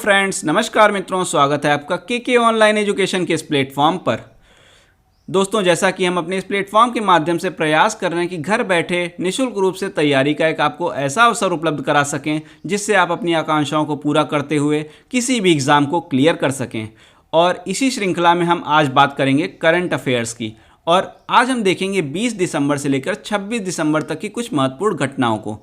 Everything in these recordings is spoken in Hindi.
फ्रेंड्स, नमस्कार मित्रों, स्वागत है आपका के ऑनलाइन एजुकेशन के इस प्लेटफॉर्म पर। दोस्तों, जैसा कि हम अपने इस प्लेटफॉर्म के माध्यम से प्रयास कर रहे हैं कि घर बैठे निःशुल्क रूप से तैयारी का एक आपको ऐसा अवसर उपलब्ध करा सकें जिससे आप अपनी आकांक्षाओं को पूरा करते हुए किसी भी एग्ज़ाम को क्लियर कर सकें। और इसी श्रृंखला में हम आज बात करेंगे करंट अफेयर्स की, और आज हम देखेंगे 20 दिसंबर से लेकर 26 दिसंबर तक की कुछ महत्वपूर्ण घटनाओं को।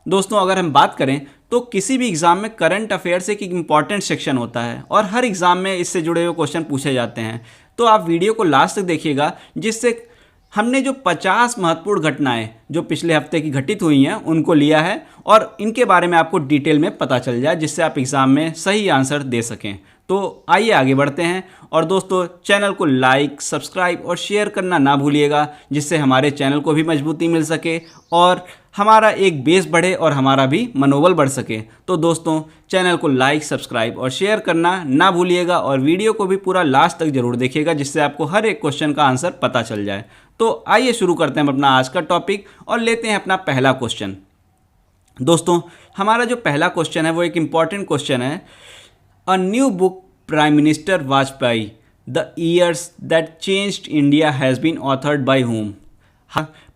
दोस्तों, अगर हम बात करें तो किसी भी एग्ज़ाम में करंट अफेयर्स एक इम्पॉर्टेंट सेक्शन होता है और हर एग्ज़ाम में इससे जुड़े हुए क्वेश्चन पूछे जाते हैं। तो आप वीडियो को लास्ट तक देखिएगा, जिससे हमने जो 50 महत्वपूर्ण घटनाएं जो पिछले हफ्ते की घटित हुई हैं उनको लिया है और इनके बारे में आपको डिटेल में पता चल जाए, जिससे आप एग्ज़ाम में सही आंसर दे सकें। तो आइए आगे बढ़ते हैं। और दोस्तों, चैनल को लाइक, सब्सक्राइब और शेयर करना ना भूलिएगा, जिससे हमारे चैनल को भी मजबूती मिल सके और हमारा एक बेस बढ़े और हमारा भी मनोबल बढ़ सके। तो दोस्तों, चैनल को लाइक, सब्सक्राइब और शेयर करना ना भूलिएगा और वीडियो को भी पूरा लास्ट तक जरूर देखिएगा, जिससे आपको हर एक क्वेश्चन का आंसर पता चल जाए। तो आइए शुरू करते हैं अपना आज का टॉपिक और लेते हैं अपना पहला क्वेश्चन। दोस्तों, हमारा जो पहला क्वेश्चन है वो एक इम्पॉर्टेंट क्वेश्चन है। A new book, Prime Minister Vajpayee, The Years That Changed India has been authored by whom?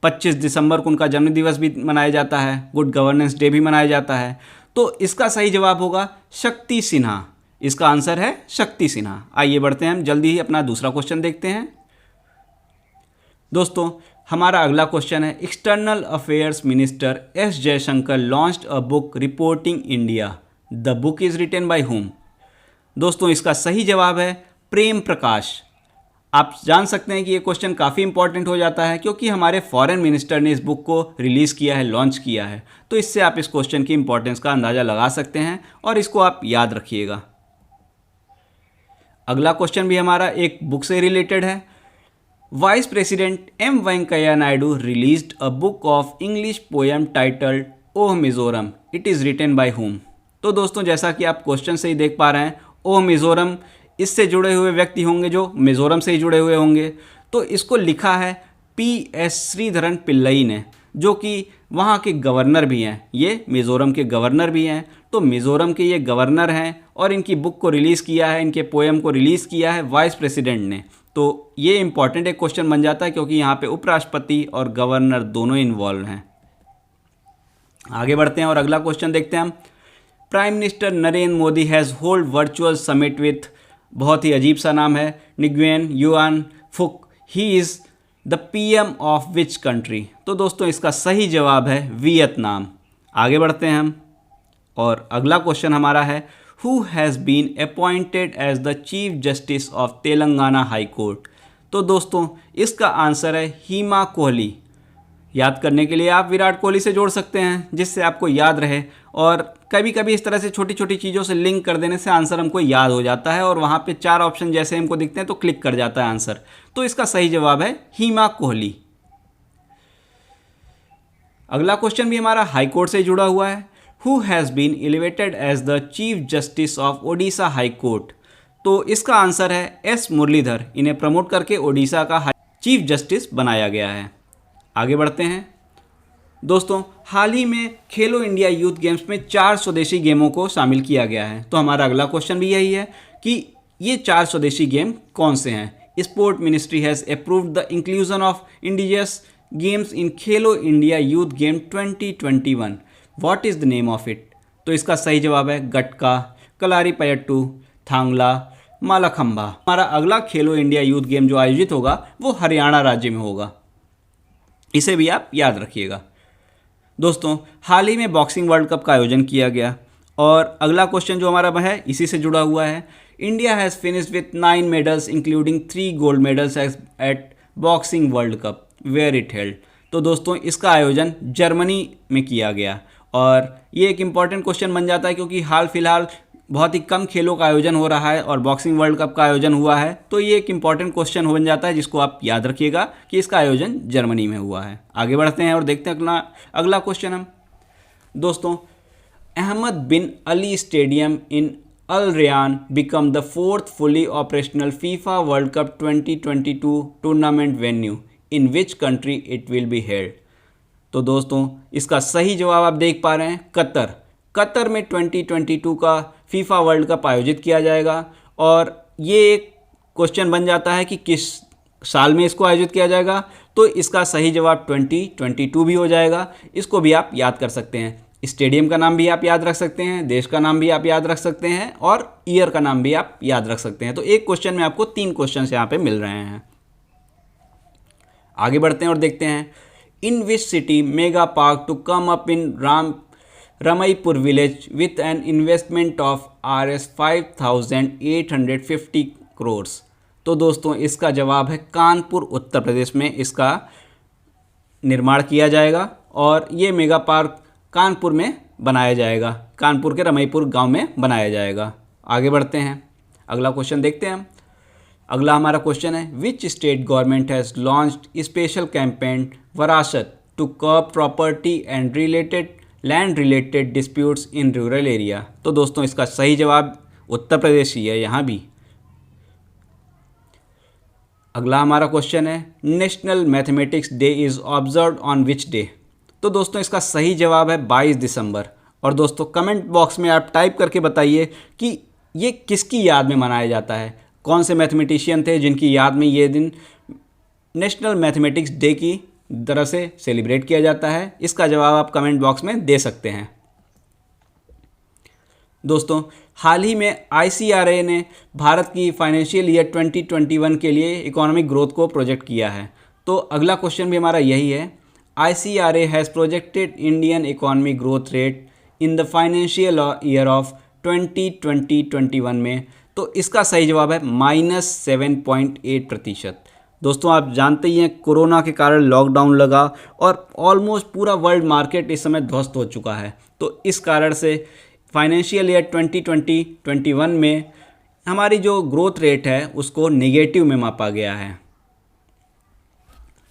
25 दिसंबर को उनका जन्म दिवस भी मनाया जाता है, गुड गवर्नेंस डे भी मनाया जाता है। तो इसका सही जवाब होगा शक्ति सिन्हा। इसका आंसर है शक्ति सिन्हा। आइए बढ़ते हैं, हम जल्दी ही अपना दूसरा क्वेश्चन देखते हैं। दोस्तों, हमारा अगला क्वेश्चन है, external affairs minister S Jaishankar launched a book reporting India. The book is written by whom? दोस्तों, इसका सही जवाब है प्रेम प्रकाश। आप जान सकते हैं कि ये क्वेश्चन काफ़ी इंपॉर्टेंट हो जाता है, क्योंकि हमारे फॉरेन मिनिस्टर ने इस बुक को रिलीज़ किया है, लॉन्च किया है। तो इससे आप इस क्वेश्चन की इंपॉर्टेंस का अंदाज़ा लगा सकते हैं और इसको आप याद रखिएगा। अगला क्वेश्चन भी हमारा एक बुक से रिलेटेड है। Vice president M Venkaiah Naidu released a book of English poem titled oh Mizoram. It is written by whom? तो दोस्तों, जैसा कि आप क्वेश्चन से ही देख पा रहे हैं, ओह मिज़ोरम, इससे जुड़े हुए व्यक्ति होंगे जो मिज़ोरम से ही जुड़े हुए होंगे। तो इसको लिखा है PS श्रीधरन पिल्लई ने, जो कि वहाँ के गवर्नर भी हैं। ये मिज़ोरम के गवर्नर भी हैं। तो मिज़ोरम के ये गवर्नर हैं और इनकी बुक को रिलीज़ किया है, इनके पोएम को रिलीज़ किया है वाइस प्रेसिडेंट ने। तो ये इंपॉर्टेंट एक क्वेश्चन बन जाता है, क्योंकि यहाँ पे उपराष्ट्रपति और गवर्नर दोनों इन्वॉल्व हैं। आगे बढ़ते हैं और अगला क्वेश्चन देखते हैं हम। Prime minister Narendra Modi has hold virtual summit with, बहुत ही अजीब सा नाम है, निग्वेन युआन फुक। He is the PM of which country? तो दोस्तों, इसका सही जवाब है वियतनाम। आगे बढ़ते हैं हम और अगला क्वेश्चन हमारा है, who has been appointed as the chief justice of Telangana high court? तो दोस्तों, इसका आंसर है हिमा कोहली। याद करने के लिए आप विराट कोहली से जोड़ सकते हैं, जिससे आपको याद रहे। और कभी कभी इस तरह से छोटी छोटी चीज़ों से लिंक कर देने से आंसर हमको याद हो जाता है और वहाँ पे 4 ऑप्शन जैसे हमको दिखते हैं तो क्लिक कर जाता है आंसर। तो इसका सही जवाब है हिमा कोहली। अगला क्वेश्चन भी हमारा हाई कोर्ट से जुड़ा हुआ है। Who has been elevated as the chief justice of Odisha high court? तो इसका आंसर है S मुरलीधर। इन्हें प्रमोट करके ओडिशा का चीफ जस्टिस बनाया गया है। आगे बढ़ते हैं। दोस्तों, हाल ही में खेलो इंडिया यूथ गेम्स में 4 स्वदेशी गेमों को शामिल किया गया है। तो हमारा अगला क्वेश्चन भी यही है कि ये 4 स्वदेशी गेम कौन से हैं? Sport ministry has approved the inclusion of indigenous games in Khelo India youth game 2021। What is the name of it? तो इसका सही जवाब है गटका, कलारीपयट्टू, थांगला, मालाखंबा। हमारा अगला खेलो इंडिया यूथ गेम जो आयोजित होगा वो हरियाणा राज्य में होगा। इसे भी आप याद रखिएगा। दोस्तों, हाल ही में बॉक्सिंग वर्ल्ड कप का आयोजन किया गया और अगला क्वेश्चन जो हमारा है इसी से जुड़ा हुआ है। India has finished with 9 medals including 3 gold medals at boxing world cup where it held. तो दोस्तों, इसका आयोजन जर्मनी में किया गया और ये एक इम्पॉर्टेंट क्वेश्चन बन जाता है, क्योंकि हाल फिलहाल बहुत ही कम खेलों का आयोजन हो रहा है और बॉक्सिंग वर्ल्ड कप का आयोजन हुआ है। तो ये एक इम्पॉर्टेंट क्वेश्चन बन जाता है, जिसको आप याद रखिएगा कि इसका आयोजन जर्मनी में हुआ है। आगे बढ़ते हैं और देखते हैं अगला क्वेश्चन हम। दोस्तों, Ahmad bin Ali stadium in Al Rayyan become the 4th fully operational FIFA world cup 2022 tournament venue. In which country it will be held? तो दोस्तों, इसका सही जवाब आप देख पा रहे हैं कतर। कतर में 2022 का फीफा वर्ल्ड कप आयोजित किया जाएगा। और ये एक क्वेश्चन बन जाता है कि किस साल में इसको आयोजित किया जाएगा, तो इसका सही जवाब 2022 भी हो जाएगा। इसको भी आप याद कर सकते हैं। स्टेडियम का नाम भी आप याद रख सकते हैं, देश का नाम भी आप याद रख सकते हैं और ईयर का नाम भी आप याद रख सकते हैं। तो एक क्वेश्चन में आपको 3 क्वेश्चन यहाँ पे मिल रहे हैं। आगे बढ़ते हैं और देखते हैं, in which city mega park to come up in Ramaipur village with an investment of Rs 5,850 crore. तो दोस्तों इसका जवाब है कानपुर, उत्तर प्रदेश में इसका निर्माण किया जाएगा और ये मेगा पार्क कानपुर में बनाया जाएगा, कानपुर के रमईपुर गांव में बनाया जाएगा। आगे बढ़ते हैं, अगला क्वेश्चन देखते हैं हम। अगला हमारा क्वेश्चन है, which state government has launched special campaign Varasat to curb property and land related disputes in rural area. तो दोस्तों इसका सही जवाब उत्तर प्रदेश ही है यहाँ भी। अगला हमारा क्वेश्चन है, national mathematics day is observed on which day. तो दोस्तों इसका सही जवाब है 22 दिसंबर। और दोस्तों कमेंट बॉक्स में आप टाइप करके बताइए कि ये किसकी याद में मनाया जाता है, कौन से मैथमेटिशियन थे जिनकी याद में ये दिन नेशनल मैथमेटिक्स डे की तरह से सेलिब्रेट किया जाता है। इसका जवाब आप कमेंट बॉक्स में दे सकते हैं। दोस्तों हाल ही में ICRA ने भारत की फाइनेंशियल ईयर 2021 के लिए इकोनॉमिक ग्रोथ को प्रोजेक्ट किया है। तो अगला क्वेश्चन भी हमारा यही है, ICRA has projected Indian economic growth rate in the financial year of 2020-21 में। तो इसका सही जवाब है -7.8%। दोस्तों आप जानते ही हैं कोरोना के कारण लॉकडाउन लगा और ऑलमोस्ट पूरा वर्ल्ड मार्केट इस समय ध्वस्त हो चुका है। तो इस कारण से फाइनेंशियल ईयर 2020-21 में हमारी जो ग्रोथ रेट है उसको नेगेटिव में मापा गया है।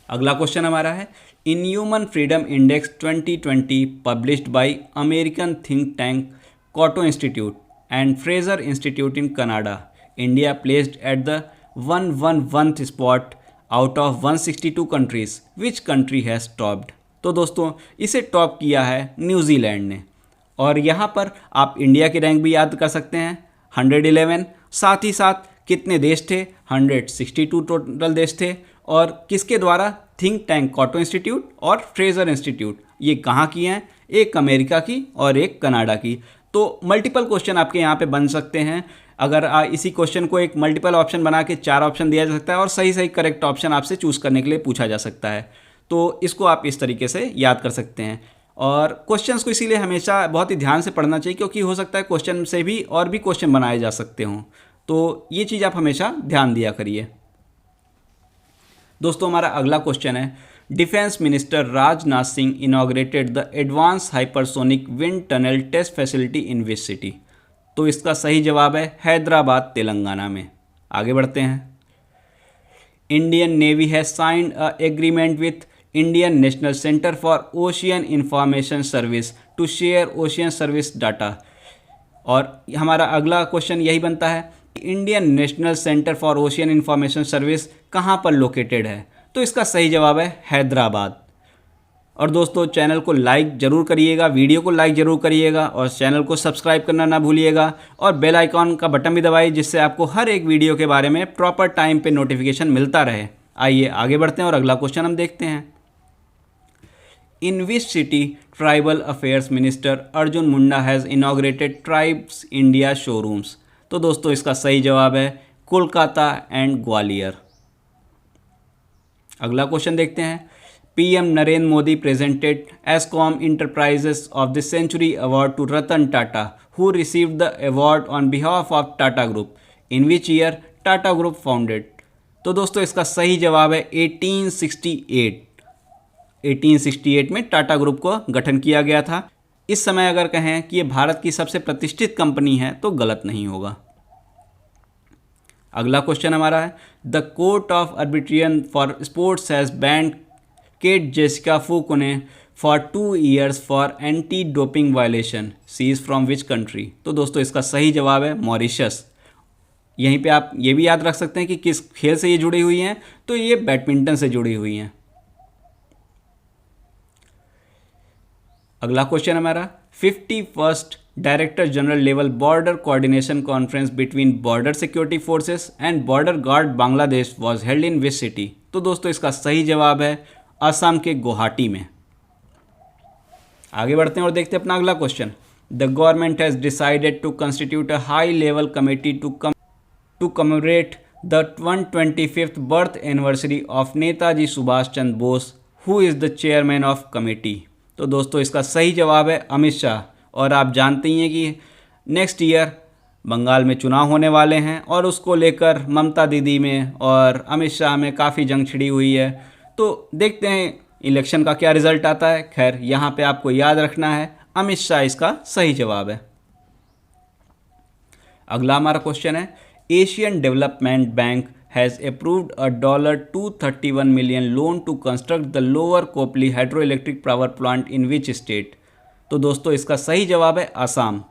अगला क्वेश्चन हमारा है, in human freedom index 2020 published by American think tank Cato institute and Fraser institute in Canada, India placed at the 111th spot out of 162 countries, which country has topped. तो दोस्तों इसे टॉप किया है न्यूजीलैंड ने। और यहाँ पर आप इंडिया की रैंक भी याद कर सकते हैं 111, साथ ही साथ कितने देश थे, 162 टोटल देश थे। और किसके द्वारा, थिंक टैंक कॉटो इंस्टीट्यूट और फ्रेजर इंस्टीट्यूट, ये कहाँ की हैं, एक अमेरिका की और एक कनाडा की। तो मल्टीपल क्वेश्चन आपके यहाँ पे बन सकते हैं। अगर इसी क्वेश्चन को एक मल्टीपल ऑप्शन बना के 4 ऑप्शन दिया जा सकता है और सही सही करेक्ट ऑप्शन आपसे चूज़ करने के लिए पूछा जा सकता है। तो इसको आप इस तरीके से याद कर सकते हैं। और क्वेश्चंस को इसीलिए हमेशा बहुत ही ध्यान से पढ़ना चाहिए, क्योंकि हो सकता है क्वेश्चन से भी और भी क्वेश्चन बनाए जा सकते हों। तो ये चीज़ आप हमेशा ध्यान दिया करिए। दोस्तों हमारा अगला क्वेश्चन है, defence minister Rajnath Singh inaugurated the advance hypersonic wind tunnel test facility in which city. तो इसका सही जवाब है हैदराबाद, तेलंगाना में। आगे बढ़ते हैं, Indian navy has signed a agreement with Indian national centre for ocean information service to share ocean service data. और हमारा अगला क्वेश्चन यही बनता है, Indian national centre for ocean information service कहाँ पर लोकेटेड है। तो इसका सही जवाब है हैदराबाद। और दोस्तों चैनल को लाइक ज़रूर करिएगा, वीडियो को लाइक ज़रूर करिएगा और चैनल को सब्सक्राइब करना ना भूलिएगा और बेल आइकॉन का बटन भी दबाइए, जिससे आपको हर एक वीडियो के बारे में प्रॉपर टाइम पे नोटिफिकेशन मिलता रहे। आइए आगे बढ़ते हैं और अगला क्वेश्चन हम देखते हैं, in which city tribal affairs minister Arjun Munda has inaugurated tribes India showrooms. तो दोस्तों इसका सही जवाब है कोलकाता एंड ग्वालियर। अगला क्वेश्चन देखते हैं, PM Narendra Modi presented escom enterprises of the century award to Ratan Tata, who received the award on behalf of Tata group, in which year Tata group founded. तो दोस्तों इसका सही जवाब है 1868 में टाटा ग्रुप को गठन किया गया था। इस समय अगर कहें कि ये भारत की सबसे प्रतिष्ठित कंपनी है तो गलत नहीं होगा। अगला क्वेश्चन हमारा है, the court of arbitration for sports has banned Kate Jessica Fukone for 2 years for anti doping violation, she is from which country. तो दोस्तों इसका सही जवाब है मॉरिशस। यहीं पे आप ये भी याद रख सकते हैं कि किस खेल से ये जुड़ी हुई हैं, तो ये बैडमिंटन से जुड़ी हुई हैं। अगला क्वेश्चन हमारा, 51st director general level border coordination conference between border security forces and border guard Bangladesh was held in which city? तो दोस्तों इसका सही जवाब है असम के गुवाहाटी में। आगे बढ़ते हैं और देखते हैं अपना अगला question. The government has decided to constitute a high level committee to commemorate the 125th birth anniversary of Netaji Subhash Chandra Bose. Who is the chairman of committee? तो दोस्तों इसका सही जवाब है अमित शाह। और आप जानते ही हैं कि नेक्स्ट ईयर बंगाल में चुनाव होने वाले हैं और उसको लेकर ममता दीदी में और अमित शाह में काफ़ी जंग छिड़ी हुई है। तो देखते हैं इलेक्शन का क्या रिजल्ट आता है। खैर यहाँ पे आपको याद रखना है अमित शाह इसका सही जवाब है। अगला हमारा क्वेश्चन है Asian development bank has approved a $231 million loan to construct the lower Kopili hydro electric power plant in which state? तो दोस्तों इसका सही जवाब है असम।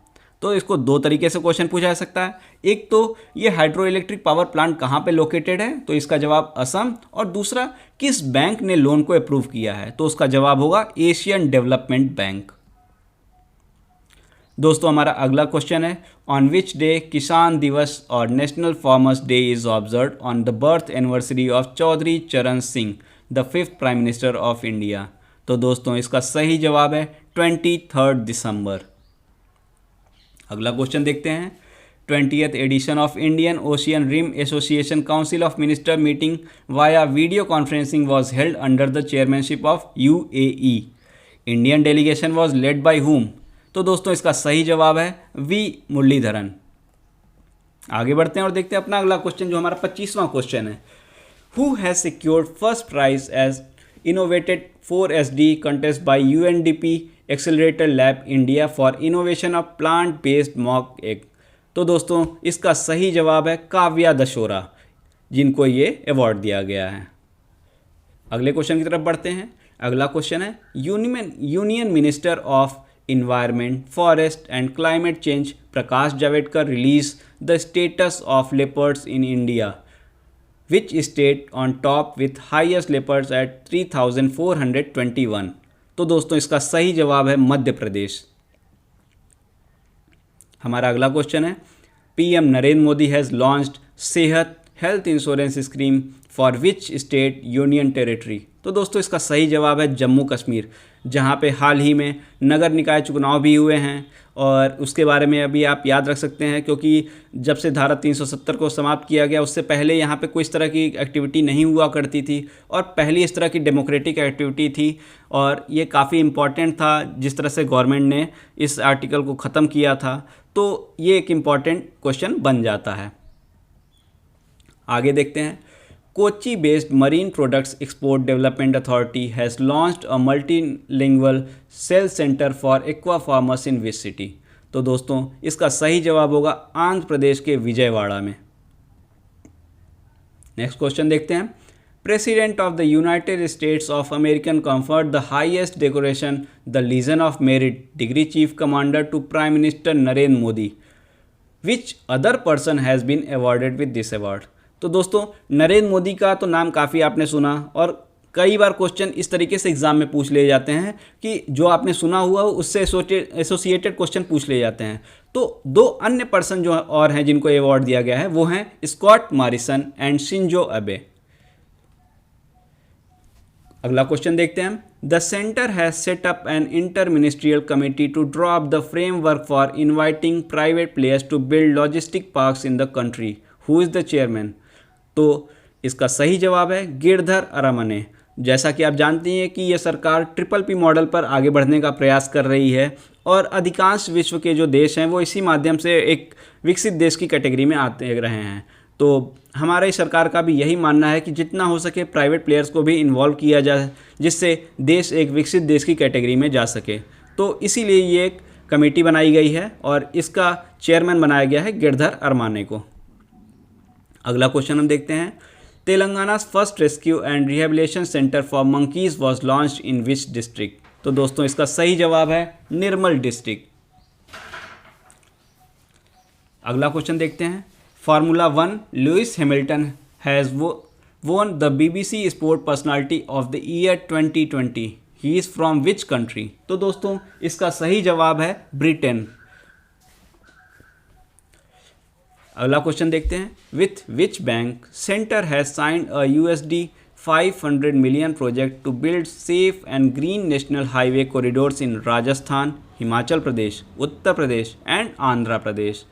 तो इसको दो तरीके से क्वेश्चन पूछा जा सकता है। एक तो ये हाइड्रो इलेक्ट्रिक पावर प्लांट कहाँ पे लोकेटेड है, तो इसका जवाब असम। और दूसरा किस बैंक ने लोन को अप्रूव किया है, तो उसका जवाब होगा एशियन डेवलपमेंट बैंक। दोस्तों हमारा अगला क्वेश्चन है ऑन विच डे किसान दिवस और national farmers day is observe on the birth anniversary of Chaudhary Charan Singh the 5th prime minister of India? तो दोस्तों इसका सही जवाब है 23 दिसंबर। अगला क्वेश्चन देखते हैं 20th edition of Indian ocean rim association council of minister meeting via video conferencing was held under the chairmanship of UAE। Indian delegation was led by whom? तो दोस्तों इसका सही जवाब है वी मुरलीधरन। आगे बढ़ते हैं और देखते हैं अपना अगला क्वेश्चन जो हमारा 25वां क्वेश्चन है। Who has secured first prize as innovated 4SD contest by UNDP accelerator lab India for innovation of plant based mock egg? तो दोस्तों इसका सही जवाब है काव्या दशोरा, जिनको ये अवार्ड दिया गया है। अगले क्वेश्चन की तरफ बढ़ते हैं। अगला क्वेश्चन है union minister of environment forest and climate change Prakash Javadekar release the status of leopards in India. Which state on top with highest leopards at 3421? तो दोस्तों इसका सही जवाब है मध्य प्रदेश। हमारा अगला क्वेश्चन है PM Narendra Modi has launched Sehat health insurance scheme for which state union territory? तो दोस्तों इसका सही जवाब है जम्मू कश्मीर, जहां पे हाल ही में नगर निकाय चुनाव भी हुए हैं। और उसके बारे में अभी आप याद रख सकते हैं क्योंकि जब से धारा 370 को समाप्त किया गया उससे पहले यहाँ पे कोई इस तरह की एक्टिविटी नहीं हुआ करती थी और पहली इस तरह की डेमोक्रेटिक एक्टिविटी थी और ये काफ़ी इम्पॉर्टेंट था जिस तरह से गवर्नमेंट ने इस आर्टिकल को ख़त्म किया था। तो ये एक इम्पॉर्टेंट क्वेश्चन बन जाता है। आगे देखते हैं Kochi based marine products export development authority has launched a multilingual sales centre for aqua farmers in which city? तो दोस्तों इसका सही जवाब होगा आंध्र प्रदेश के विजयवाड़ा में। नेक्स्ट क्वेश्चन देखते हैं president of the United States of American conferred the highest decoration the legion of merit degree chief commander to prime minister Narendra Modi. Which other person has been awarded with this award? तो दोस्तों नरेंद्र मोदी का तो नाम काफ़ी आपने सुना और कई बार क्वेश्चन इस तरीके से एग्जाम में पूछ लिए जाते हैं कि जो आपने सुना हुआ उससे एसोसिएटेड क्वेश्चन पूछ लिए जाते हैं। तो दो अन्य पर्सन जो और हैं जिनको अवार्ड दिया गया है वो हैं Scott Morrison and Shinzo Abe. अगला क्वेश्चन देखते हैं the centre has set up an inter ministerial committee to draw up the framework for inviting private players to build logistic parks in the country. Who is the chairman? तो इसका सही जवाब है गिरधर अरामने। जैसा कि आप जानते हैं कि यह सरकार PPP मॉडल पर आगे बढ़ने का प्रयास कर रही है और अधिकांश विश्व के जो देश हैं वो इसी माध्यम से एक विकसित देश की कैटेगरी में आते रहे हैं। तो हमारी सरकार का भी यही मानना है कि जितना हो सके प्राइवेट प्लेयर्स को भी इन्वॉल्व किया जाए जिससे देश एक विकसित देश की कैटेगरी में जा सके। तो इसीलिए ये एक कमेटी बनाई गई है और इसका चेयरमैन बनाया गया है गिरधर अरामने को। अगला क्वेश्चन हम देखते हैं Telangana first rescue and rehabilitation centre for monkeys was launched in which district? तो दोस्तों इसका सही जवाब है निर्मल डिस्ट्रिक्ट। अगला क्वेश्चन देखते हैं formula 1 Lewis Hamilton has won the BBC sport personality of the year 2020। He is from which country. तो दोस्तों इसका सही जवाब है ब्रिटेन। अगला क्वेश्चन देखते हैं, with which bank center has signed a USD 500 million project to build safe and green national highway corridors in Rajasthan, Himachal Pradesh, Uttar Pradesh and Andhra Pradesh.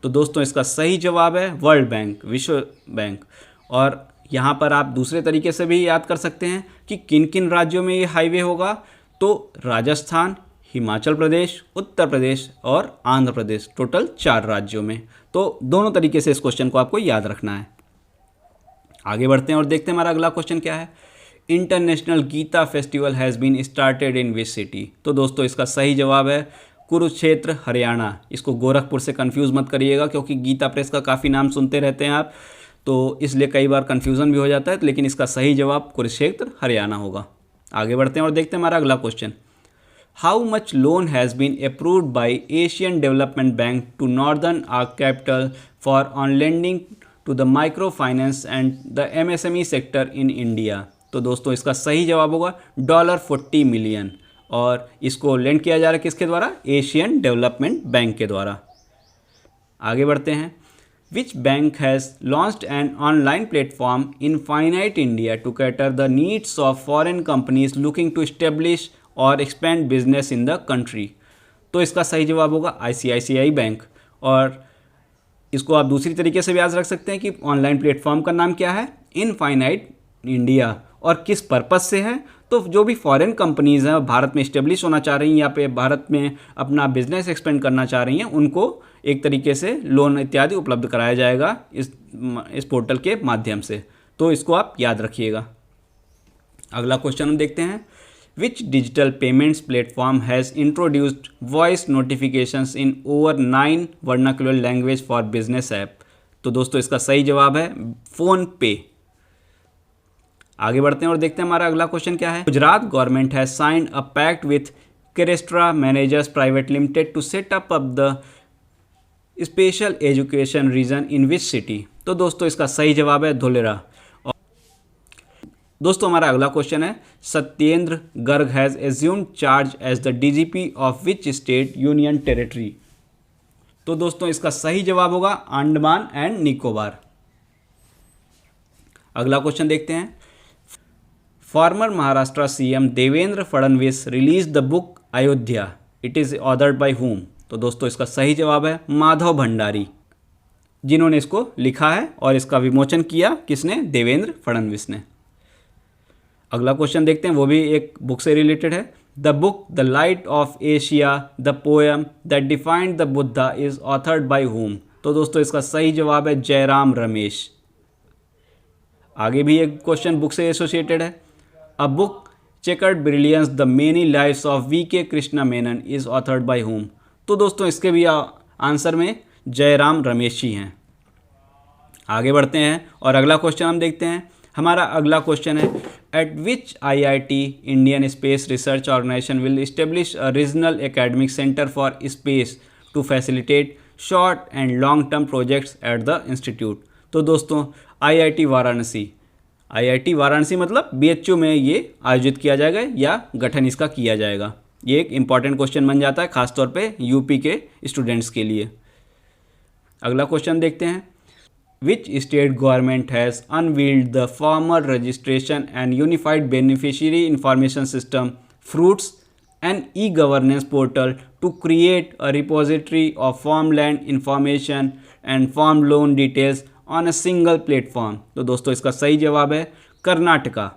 तो दोस्तों इसका सही जवाब है वर्ल्ड बैंक, विश्व बैंक। और यहाँ पर आप दूसरे तरीके से भी याद कर सकते हैं कि किन किन राज्यों में ये हाईवे होगा, तो राजस्थान, हिमाचल प्रदेश, उत्तर प्रदेश और आंध्र प्रदेश, टोटल 4 राज्यों में। तो दोनों तरीके से इस क्वेश्चन को आपको याद रखना है। आगे बढ़ते हैं और देखते हैं हमारा अगला क्वेश्चन क्या है। International Gita festival has been started in which city. तो दोस्तों इसका सही जवाब है कुरुक्षेत्र, हरियाणा। इसको गोरखपुर से कंफ्यूज मत करिएगा, क्योंकि गीता प्रेस का काफ़ी नाम सुनते रहते हैं आप, तो इसलिए कई बार कन्फ्यूज़न भी हो जाता है। लेकिन इसका सही जवाब कुरुक्षेत्र, हरियाणा होगा। आगे बढ़ते हैं और देखते हैं हमारा अगला question. How much loan has been approved by Asian development bank to northern arc capital for on lending to the micro finance and the MSME sector in India. तो दोस्तों इसका सही जवाब होगा $40 मिलियन, और इसको लेंड किया जा रहा है किसके द्वारा? एशियन डेवलपमेंट बैंक के द्वारा। आगे बढ़ते हैं। Which bank has launched an online platform infinite India to cater the needs of foreign companies looking to establish or expand business in the country. तो इसका सही जवाब होगा ICICI बैंक। और इसको आप दूसरी तरीके से भी याद रख सकते हैं कि ऑनलाइन प्लेटफॉर्म का नाम क्या है? Infinite India. और किस पर्पस से है? तो जो भी फॉरेन कंपनीज़ हैं भारत में इस्टेब्लिश होना चाह रही हैं या पे भारत में अपना बिजनेस एक्सपेंड करना चाह रही हैं, उनको एक तरीके से लोन इत्यादि उपलब्ध कराया जाएगा इस पोर्टल के माध्यम से। तो इसको आप याद रखिएगा। अगला क्वेश्चन हम देखते हैं। Which digital payments platform has introduced voice notifications in over 9 vernacular language for business app. तो दोस्तों इसका सही जवाब है फ़ोन पे। आगे बढ़ते हैं और देखते हैं हमारा अगला क्वेश्चन क्या है। Gujarat government has signed a pact with Crestra managers private limited to set up the special education region in which city. तो दोस्तों इसका सही जवाब है धुलेरा। और दोस्तों हमारा अगला क्वेश्चन है। Satyendra Garg has assumed charge as the DGP of which state union territory. तो दोस्तों इसका सही जवाब होगा अंडमान एंड निकोबार। अगला क्वेश्चन देखते हैं। Farmer Maharashtra CM Devendra Fadnavis release the book Ayodhya. It is authored by whom। तो दोस्तों इसका सही जवाब है माधव भंडारी, जिन्होंने इसको लिखा है और इसका विमोचन किया किसने? देवेंद्र फडणवीस ने। अगला क्वेश्चन देखते हैं, वो भी एक बुक से रिलेटेड है। The book the light of Asia the poem that defined the Buddha is authored by whom। तो दोस्तों इसका सही जवाब है जयराम रमेश। आगे भी एक क्वेश्चन बुक से एसोसिएटेड है। A book chequered brilliance the many lives of VK Krishna Menon is authored by whom। तो दोस्तों इसके भी आंसर में जयराम रमेश जी हैं। आगे बढ़ते हैं और अगला क्वेश्चन हम देखते हैं। हमारा अगला क्वेश्चन है। At which IIT Indian space research organisation will establish a regional academic centre for space to facilitate short and long term projects at the institute. तो दोस्तों IIT वाराणसी, IIT वाराणसी मतलब BHU में ये आयोजित किया जाएगा या गठन इसका किया जाएगा। ये एक इम्पॉर्टेंट क्वेश्चन बन जाता है खासतौर पे UP के स्टूडेंट्स के लिए। अगला क्वेश्चन देखते हैं। Which state government has unveiled the farmer registration and unified beneficiary information system fruits and e-governance portal to create a repository of farmland information and farm loan details on a single platform. तो दोस्तों इसका सही जवाब है कर्नाटका।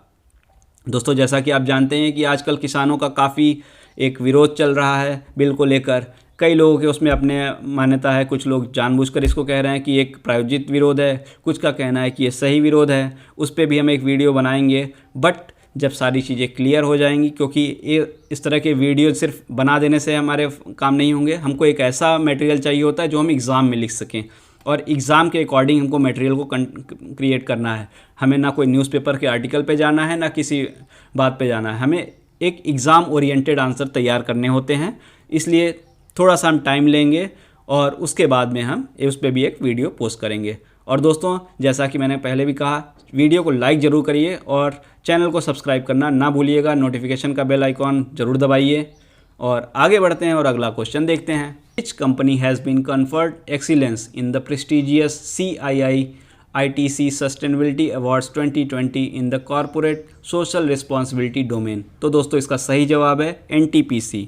दोस्तों जैसा कि आप जानते हैं कि आजकल किसानों का काफ़ी एक विरोध चल रहा है बिल को लेकर। कई लोगों के उसमें अपने मान्यता है, कुछ लोग जानबूझकर इसको कह रहे हैं कि एक प्रायोजित विरोध है, कुछ का कहना है कि ये सही विरोध है। उस पर भी हम एक वीडियो बनाएंगे, बट जब सारी चीज़ें क्लियर हो जाएंगी, क्योंकि ये इस तरह के वीडियो सिर्फ बना देने से हमारे काम नहीं होंगे। हमको एक ऐसा मटेरियल चाहिए होता है जो हम एग्ज़ाम में लिख सकें, और एग्ज़ाम के अकॉर्डिंग हमको मटेरियल को क्रिएट करना है। हमें ना कोई न्यूज़पेपर के आर्टिकल पे जाना है, ना किसी बात पे जाना है। हमें एक एग्ज़ाम ओरिएंटेड आंसर तैयार करने होते हैं, इसलिए थोड़ा सा हम टाइम लेंगे और उसके बाद में हम उस पर भी एक वीडियो पोस्ट करेंगे। और दोस्तों जैसा कि मैंने पहले भी कहा, वीडियो को लाइक ज़रूर करिए और चैनल को सब्सक्राइब करना ना भूलिएगा। नोटिफिकेशन का बेल आइकॉन ज़रूर दबाइए और आगे बढ़ते हैं और अगला क्वेश्चन देखते हैं। Which company has been conferred excellence in the prestigious CII-ITC sustainability awards 2020 in the corporate social responsibility domain. तो दोस्तों इसका सही जवाब है NTPC।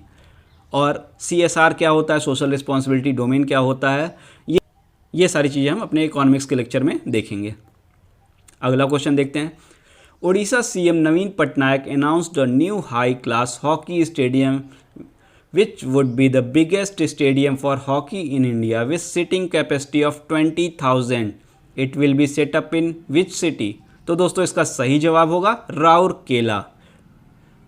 और CSR क्या होता है, सोशल रिस्पॉन्सिबिलिटी डोमेन क्या होता है, ये सारी चीज़ें हम अपने इकोनॉमिक्स के लेक्चर में देखेंगे। अगला क्वेश्चन देखते हैं। Odisha CM Naveen Patnaik announced a new high class hockey stadium which would be the biggest stadium for hockey in India with sitting capacity of 20,000. It will be set up in which city? तो दोस्तों इसका सही जवाब होगा राउरकेला।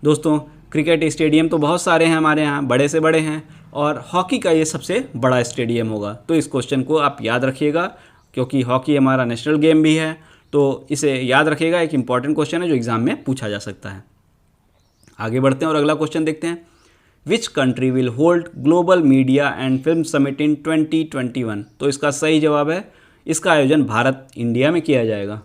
दोस्तों क्रिकेट स्टेडियम तो बहुत सारे हैं हमारे यहाँ, बड़े से बड़े हैं, और हॉकी का ये सबसे बड़ा स्टेडियम होगा। तो इस क्वेश्चन को आप याद रखिएगा क्योंकि हॉकी हमारा नेशनल गेम भी है, तो इसे याद रखिएगा। एक इंपॉर्टेंट क्वेश्चन है जो एग्जाम में पूछा जा सकता है। आगे बढ़ते हैं और अगला क्वेश्चन देखते हैं। Which country will hold global media and film summit in 2021? तो इसका सही जवाब है, इसका आयोजन भारत इंडिया में किया जाएगा।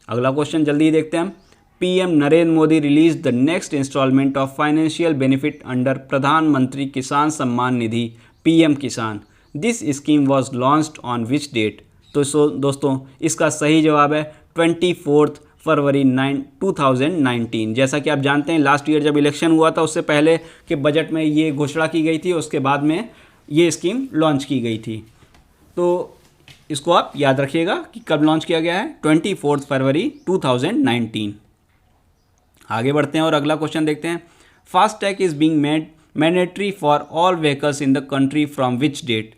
अगला क्वेश्चन जल्दी ही देखते हैं हम। PM Narendra Modi release the next instalment of financial benefit under Pradhan Mantri Kisan Samman Nidhi PM Kisan. This scheme was launched on which date? तो दोस्तों इसका सही जवाब है 24 फरवरी 2019। जैसा कि आप जानते हैं लास्ट ईयर जब इलेक्शन हुआ था उससे पहले के बजट में ये घोषणा की गई थी, उसके बाद में ये स्कीम लॉन्च की गई थी। तो इसको आप याद रखिएगा कि कब लॉन्च किया गया है, 24 फरवरी 2019। आगे बढ़ते हैं और अगला क्वेश्चन देखते हैं। FASTag is being made mandatory for all vehicles in the country from which date?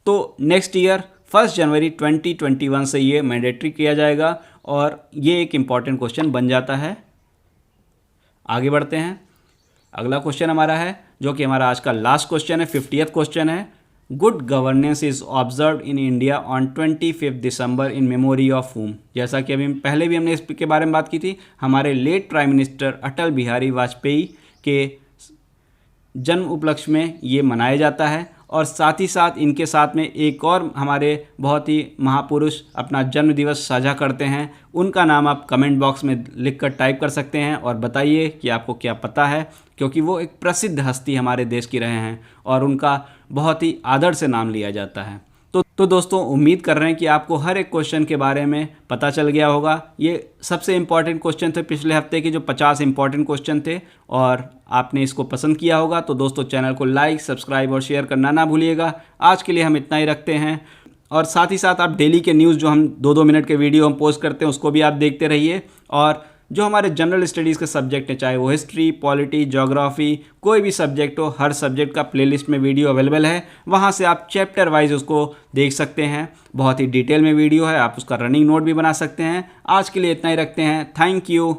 तो नेक्स्ट ईयर 1 जनवरी 2021 से ये मैंडेटरी किया जाएगा और ये एक इम्पॉर्टेंट क्वेश्चन बन जाता है। आगे बढ़ते हैं। अगला क्वेश्चन हमारा है जो कि हमारा आज का लास्ट क्वेश्चन है, 50th क्वेश्चन है। Good governance is observe in India on 25 December in memory of whom? जैसा कि अभी पहले भी हमने इसके बारे में बात की थी, हमारे late prime minister Atal Bihari Vajpayee के जन्म उपलक्ष्य में ये मनाया जाता है। और साथ ही साथ इनके साथ में एक और हमारे बहुत ही महापुरुष अपना जन्म दिवस साझा करते हैं, उनका नाम आप कमेंट बॉक्स में लिखकर टाइप कर सकते हैं और बताइए कि आपको क्या पता है, क्योंकि वो एक प्रसिद्ध हस्ती हमारे देश की रहे हैं और उनका बहुत ही आदर से नाम लिया जाता है। तो दोस्तों उम्मीद कर रहे हैं कि आपको हर एक क्वेश्चन के बारे में पता चल गया होगा। ये सबसे इम्पॉर्टेंट क्वेश्चन थे पिछले हफ्ते के, जो 50 इम्पॉर्टेंट क्वेश्चन थे, और आपने इसको पसंद किया होगा। तो दोस्तों चैनल को लाइक, सब्सक्राइब और शेयर करना ना भूलिएगा। आज के लिए हम इतना ही रखते हैं और साथ ही साथ आप डेली के न्यूज़ जो हम 2-2 मिनट के वीडियो हम पोस्ट करते हैं उसको भी आप देखते रहिए। और जो हमारे जनरल स्टडीज़ के सब्जेक्ट हैं, चाहे वो हिस्ट्री, पॉलिटी, ज्योग्राफी, कोई भी सब्जेक्ट हो, हर सब्जेक्ट का प्लेलिस्ट में वीडियो अवेलेबल है, वहाँ से आप चैप्टर वाइज उसको देख सकते हैं। बहुत ही डिटेल में वीडियो है, आप उसका रनिंग नोट भी बना सकते हैं। आज के लिए इतना ही रखते हैं। Thank you.